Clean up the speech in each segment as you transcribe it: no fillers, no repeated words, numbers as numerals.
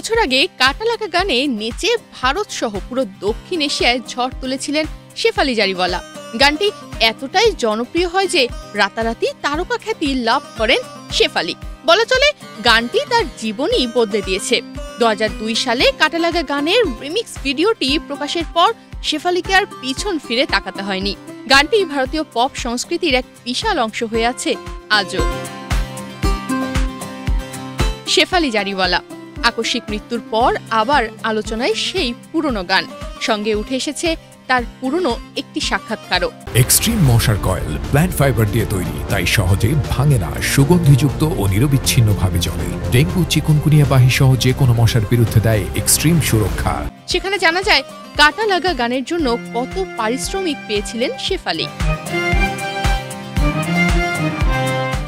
বছর আগে কাটা লাগা গানে নেচে ভারত সহ পুরো দক্ষিণ এশিয়ায় ঝড় তুলেছিলেন শেফালি জারিওয়ালা। গানটি এতটাই জনপ্রিয় হয় যে রাতারাতি তারকা খ্যাতি লাভ করেন শেফালি। বলা চলে গানটি তার জীবনই বদলে দিয়েছে। 2002 সালে কাটা লাগা গানের রিমিক্স ভিডিওটি প্রকাশের পর শেফালিকে আর পিছন ফিরে তাকাতে হয়নি। গানটি ভারতীয় পপ সংস্কৃতির এক বিশাল অংশ হয়ে আছে আজও। শেফালি জারিওয়ালা আকস্মিক মৃত্যুর পর আবার আলোচনায় সেই পুরনো গান, সঙ্গে উঠে এসেছে তার পুরনো একটি সাক্ষাৎকারও। এক্সট্রিম মশার কয়েল প্ল্যান্ট ফাইবার দিয়ে তৈরি, তাই সহজে ভাঙে না, সুগন্ধিযুক্ত ও নিরবিচ্ছিন্নভাবে জ্বলে। ডেঙ্গু, চিকুনগুনিয়া বাহি সহ যে কোনো মশার বিরুদ্ধে দেয় এক্সট্রিম সুরক্ষা। সেখানে জানা যায় কাটা লাগা গানের জন্য কত পারিশ্রমিক পেয়েছিলেন শেফালি।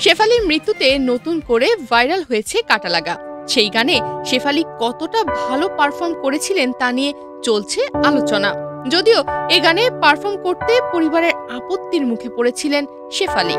শেফালির মৃত্যুতে নতুন করে ভাইরাল হয়েছে কাটা লাগা। সেই গানে শেফালি কতটা ভালো পারফর্ম করেছিলেন তা নিয়ে চলছে আলোচনা। যদিও এ গানে পারফর্ম করতে পরিবারের আপত্তির মুখে পড়েছিলেন শেফালি।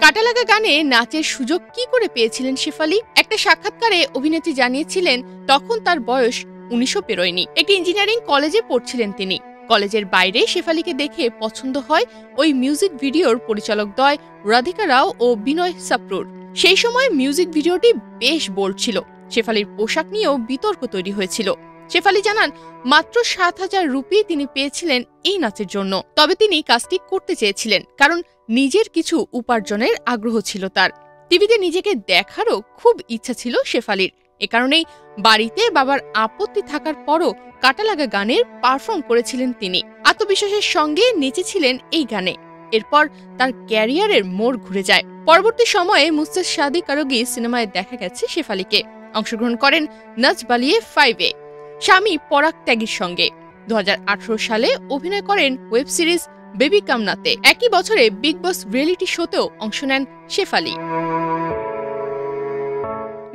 কাটা লাগা গানে নাচের সুযোগ কি করে পেয়েছিলেন শেফালি? একটা সাক্ষাৎকারে অভিনেত্রী জানিয়েছিলেন তখন তার বয়স 19 পেরোয়নি। একটি ইঞ্জিনিয়ারিং কলেজে পড়ছিলেন তিনি। কলেজের বাইরে শেফালিকে দেখে পছন্দ হয় ওই মিউজিক ভিডিওর পরিচালকদ্বয় রাধিকা রাও ও বিনয় সাপ্রুর। সেই সময় মিউজিক ভিডিওটি বেশ বোল্ড ছিল। শেফালির পোশাক নিয়েও বিতর্ক তৈরি হয়েছিল। শেফালি জানান মাত্র 7,000 রুপি তিনি পেয়েছিলেন এই নাচের জন্য। তবে তিনি কাজটি করতে চেয়েছিলেন কারণ নিজের কিছু উপার্জনের আগ্রহ ছিল তার। টিভিতে নিজেকে দেখারও খুব ইচ্ছা ছিল শেফালির। এ কারণেই বাড়িতে বাবার আপত্তি থাকার পরও কাটা লাগা গানের পারফর্ম করেছিলেন তিনি। আত্মবিশ্বাসের সঙ্গে নেচেছিলেন এই গানে। এরপর তার ক্যারিয়ারের মোড় ঘুরে যায়। পরবর্তী সময়ে মুঝসে শাদি করোগি সিনেমায় দেখা গেছে শেফালিকে। অংশগ্রহণ করেন নচ বালিয়ে 5-এ স্বামী পরাগ ত্যাগীর সঙ্গে। 2018 সালে অভিনয় করেন ওয়েব সিরিজ বেবি কামনাতে। একই বছরে বিগ বস রিয়েলিটি শোতেও অংশ নেন শেফালি।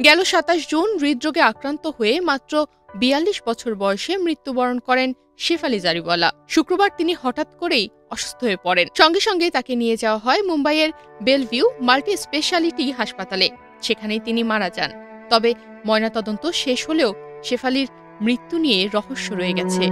গেল 27 জুন হৃদরোগে আক্রান্ত হয়ে মাত্র 42 বছর বয়সে মৃত্যুবরণ করেন শেফালি জারিওয়ালা। শুক্রবার তিনি হঠাৎ করেই অসুস্থ হয়ে পড়েন। সঙ্গে সঙ্গে তাকে নিয়ে যাওয়া হয় মুম্বাইয়ের বেলভিউ মাল্টি স্পেশালিটি হাসপাতালে। সেখানেই তিনি মারা যান। তবে ময়নাতদন্ত শেষ হলেও শেফালির মৃত্যু নিয়ে রহস্য রয়ে গেছে।